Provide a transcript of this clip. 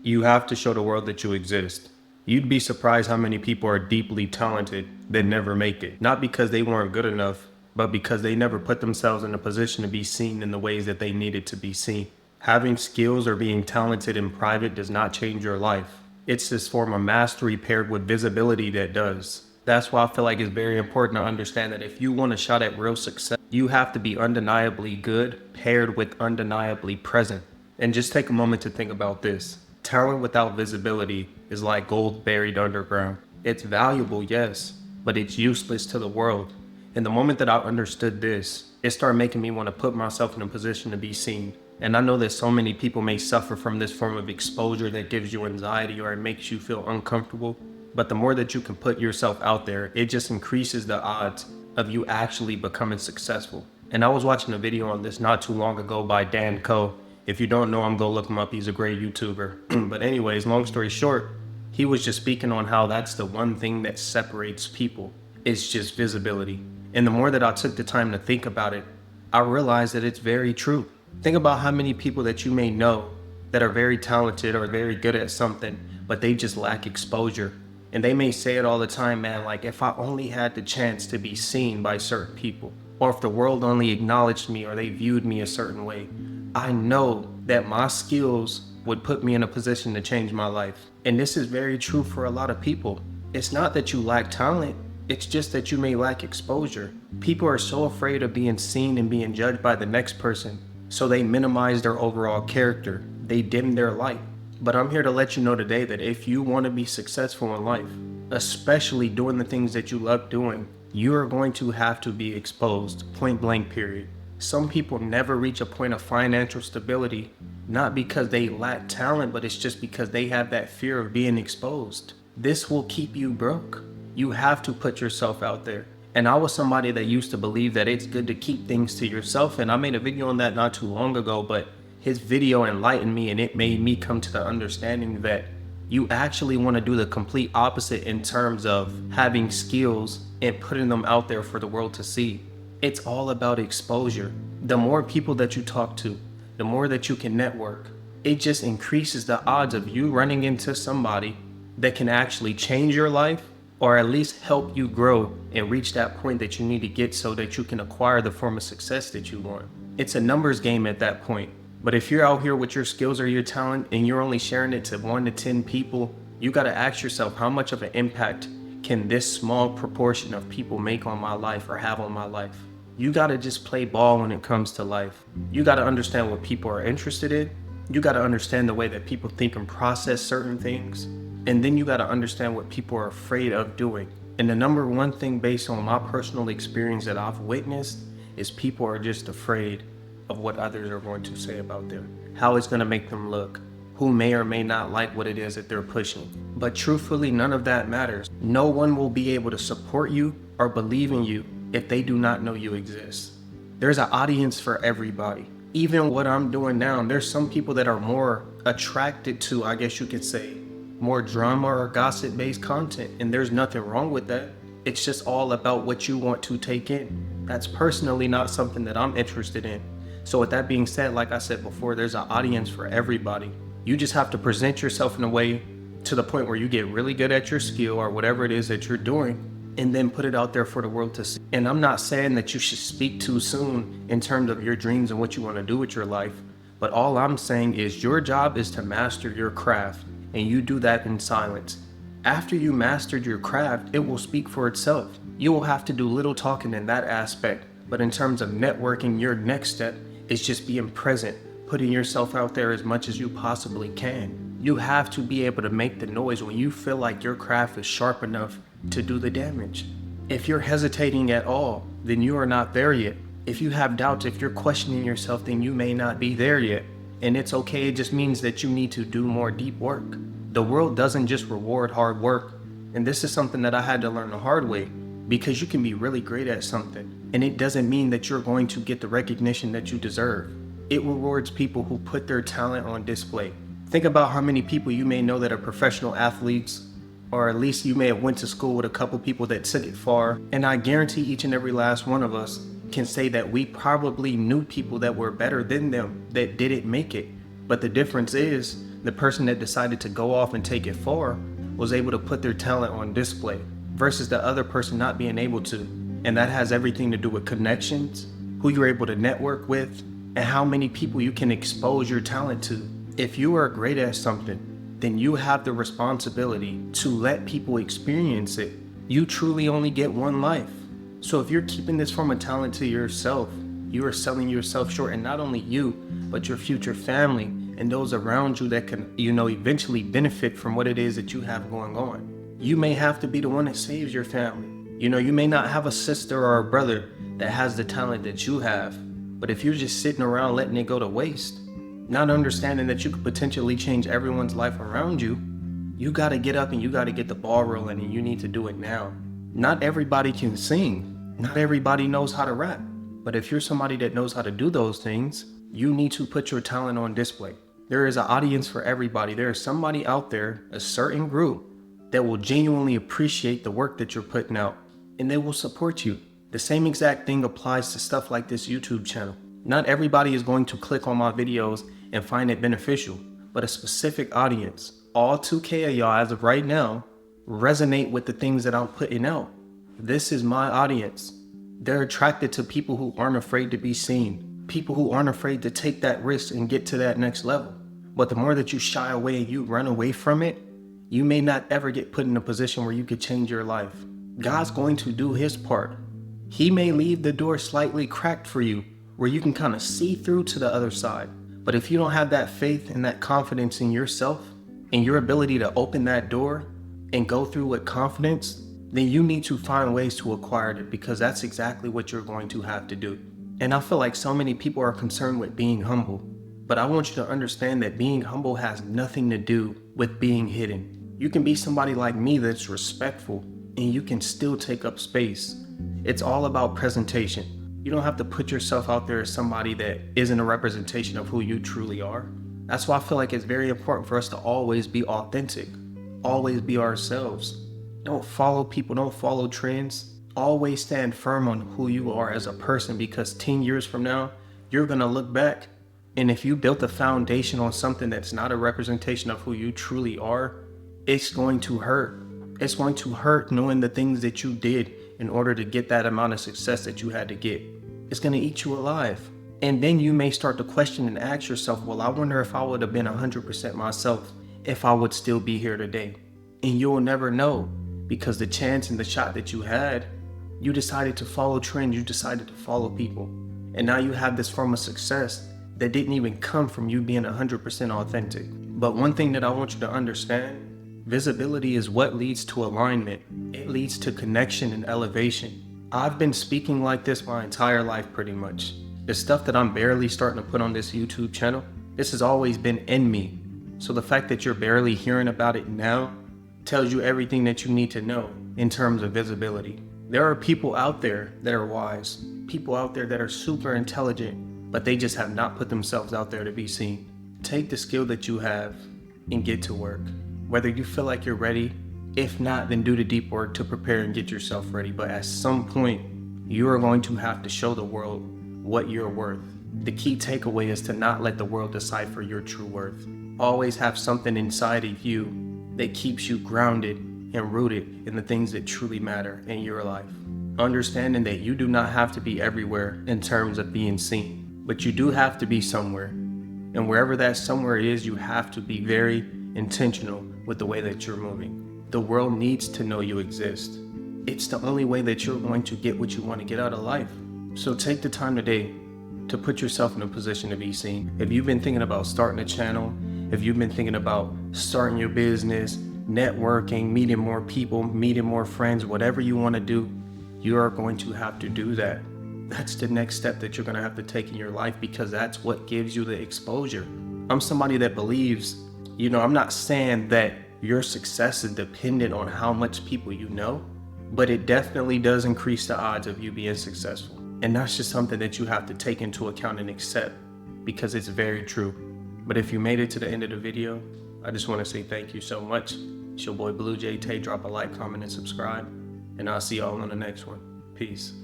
You have to show the world that you exist. You'd be surprised how many people are deeply talented that never make it. Not because they weren't good enough, but because they never put themselves in a position to be seen in the ways that they needed to be seen. Having skills or being talented in private does not change your life. It's this form of mastery paired with visibility that does. That's why I feel like it's very important to understand that if you want a shot at real success, you have to be undeniably good paired with undeniably present. And just take a moment to think about this. Talent without visibility is like gold buried underground. It's valuable, yes, but it's useless to the world. And the moment that I understood this, it started making me want to put myself in a position to be seen. And I know that so many people may suffer from this form of exposure that gives you anxiety or it makes you feel uncomfortable. But the more that you can put yourself out there, it just increases the odds of you actually becoming successful. And I was watching a video on this not too long ago by Dan Coe. If you don't know him, go look him up. He's a great YouTuber. But anyways, long story short, he was just speaking on how that's the one thing that separates people. It's just visibility. And the more that I took the time to think about it, I realized that it's very true. Think about how many people that you may know that are very talented or very good at something, but they just lack exposure. And they may say it all the time, man, like if I only had the chance to be seen by certain people, or if the world only acknowledged me or they viewed me a certain way, I know that my skills would put me in a position to change my life. And this is very true for a lot of people. It's not that you lack talent, it's just that you may lack exposure. People are so afraid of being seen and being judged by the next person, so they minimize their overall character. They dim their light. But I'm here to let you know today that if you want to be successful in life, especially doing the things that you love doing, you are going to have to be exposed, point blank period. Some people never reach a point of financial stability, not because they lack talent, but it's just because they have that fear of being exposed. This will keep you broke. You have to put yourself out there. And I was somebody that used to believe that it's good to keep things to yourself. And I made a video on that not too long ago, but his video enlightened me and it made me come to the understanding that you actually want to do the complete opposite in terms of having skills and putting them out there for the world to see. It's all about exposure. The more people that you talk to, the more that you can network, it just increases the odds of you running into somebody that can actually change your life or at least help you grow and reach that point that you need to get so that you can acquire the form of success that you want. It's a numbers game at that point. But if you're out here with your skills or your talent and you're only sharing it to 1 to 10 people, you got to ask yourself, how much of an impact can this small proportion of people make on my life or have on my life? You got to just play ball when it comes to life. You got to understand what people are interested in. You got to understand the way that people think and process certain things. And then you got to understand what people are afraid of doing. And the number one thing based on my personal experience that I've witnessed is people are just afraid of what others are going to say about them, how it's going to make them look, who may or may not like what it is that they're pushing. But truthfully, none of that matters. No one will be able to support you or believe in you if they do not know you exist. There's an audience for everybody. Even what I'm doing now, there's some people that are more attracted to, I guess you could say, more drama or gossip based content. And there's nothing wrong with that. It's just all about what you want to take in. That's personally not something that I'm interested in. So with that being said, like I said before, there's an audience for everybody. You just have to present yourself in a way to the point where you get really good at your skill or whatever it is that you're doing, and then put it out there for the world to see. And I'm not saying that you should speak too soon in terms of your dreams and what you want to do with your life, but all I'm saying is your job is to master your craft, and you do that in silence. After you mastered your craft, it will speak for itself. You will have to do little talking in that aspect, but in terms of networking, your next step is just being present, putting yourself out there as much as you possibly can. You have to be able to make the noise when you feel like your craft is sharp enough to do the damage. If you're hesitating at all, then you are not there yet. If you have doubts, if you're questioning yourself, then you may not be there yet. And it's okay, it just means that you need to do more deep work. The world doesn't just reward hard work. And this is something that I had to learn the hard way, because you can be really great at something, and it doesn't mean that you're going to get the recognition that you deserve. It rewards people who put their talent on display. Think about how many people you may know that are professional athletes, or at least you may have went to school with a couple people that took it far, and I guarantee each and every last one of us can say that we probably knew people that were better than them that didn't make it. But the difference is The person that decided to go off and take it far was able to put their talent on display versus the other person not being able to. And that has everything to do with connections, who you're able to network with, and how many people you can expose your talent to. If you are great at something, then you have the responsibility to let people experience it. You truly only get one life. So if you're keeping this from a talent to yourself, you are selling yourself short, and not only you, but your future family and those around you that can, eventually benefit from what it is that you have going on. You may have to be the one that saves your family. You may not have a sister or a brother that has the talent that you have, but if you're just sitting around letting it go to waste, not understanding that you could potentially change everyone's life around you, you gotta get up and you gotta get the ball rolling, and you need to do it now. Not everybody can sing. Not everybody knows how to rap. But if you're somebody that knows how to do those things, you need to put your talent on display. There is an audience for everybody. There is somebody out there, a certain group, that will genuinely appreciate the work that you're putting out, and they will support you. The same exact thing applies to stuff like this YouTube channel. Not everybody is going to click on my videos and find it beneficial, but a specific audience, all 2K of y'all as of right now, resonate with the things that I'm putting out. This is my audience. They're attracted to people who aren't afraid to be seen, people who aren't afraid to take that risk and get to that next level. But the more that you shy away and you run away from it, you may not ever get put in a position where you could change your life. God's going to do his part. He may leave the door slightly cracked for you, where you can kind of see through to the other side. But if you don't have that faith and that confidence in yourself and your ability to open that door and go through with confidence, then you need to find ways to acquire it, because that's exactly what you're going to have to do. And I feel like so many people are concerned with being humble, but I want you to understand that being humble has nothing to do with being hidden. You can be somebody like me that's respectful, and you can still take up space. It's all about presentation. You don't have to put yourself out there as somebody that isn't a representation of who you truly are. That's why I feel like it's very important for us to always be authentic, always be ourselves. Don't follow people, don't follow trends. Always stand firm on who you are as a person, because 10 years from now, you're gonna look back, and if you built a foundation on something that's not a representation of who you truly are, it's going to hurt. It's going to hurt knowing the things that you did in order to get that amount of success that you had to get. It's gonna eat you alive. And then you may start to question and ask yourself, well, I wonder if I would have been 100% myself, if I would still be here today. And you'll never know, because the chance and the shot that you had, you decided to follow trends, you decided to follow people. And now you have this form of success that didn't even come from you being 100% authentic. But one thing that I want you to understand, visibility is what leads to alignment. It leads to connection and elevation. I've been speaking like this my entire life pretty much. The stuff that I'm barely starting to put on this YouTube channel, this has always been in me. So the fact that you're barely hearing about it now tells you everything that you need to know in terms of visibility. There are people out there that are wise, people out there that are super intelligent, but they just have not put themselves out there to be seen. Take the skill that you have and get to work. Whether you feel like you're ready, if not, then do the deep work to prepare and get yourself ready. But at some point, you are going to have to show the world what you're worth. The key takeaway is to not let the world decipher your true worth. Always have something inside of you that keeps you grounded and rooted in the things that truly matter in your life. Understanding that you do not have to be everywhere in terms of being seen, but you do have to be somewhere. And wherever that somewhere is, you have to be very intentional with the way that you're moving. The world needs to know you exist. It's the only way that you're going to get what you want to get out of life. So take the time today to put yourself in a position to be seen. If you've been thinking about starting a channel, if you've been thinking about starting your business, networking, meeting more people, meeting more friends, whatever you want to do, you are going to have to do that. That's the next step that you're going to have to take in your life, because that's what gives you the exposure. I'm somebody that believes, I'm not saying that your success is dependent on how much people you know, but it definitely does increase the odds of you being successful. And that's just something that you have to take into account and accept, because it's very true. But if you made it to the end of the video, I just want to say thank you so much. It's your boy Blue Jay Tay. Drop a like, comment, and subscribe. And I'll see y'all on the next one. Peace.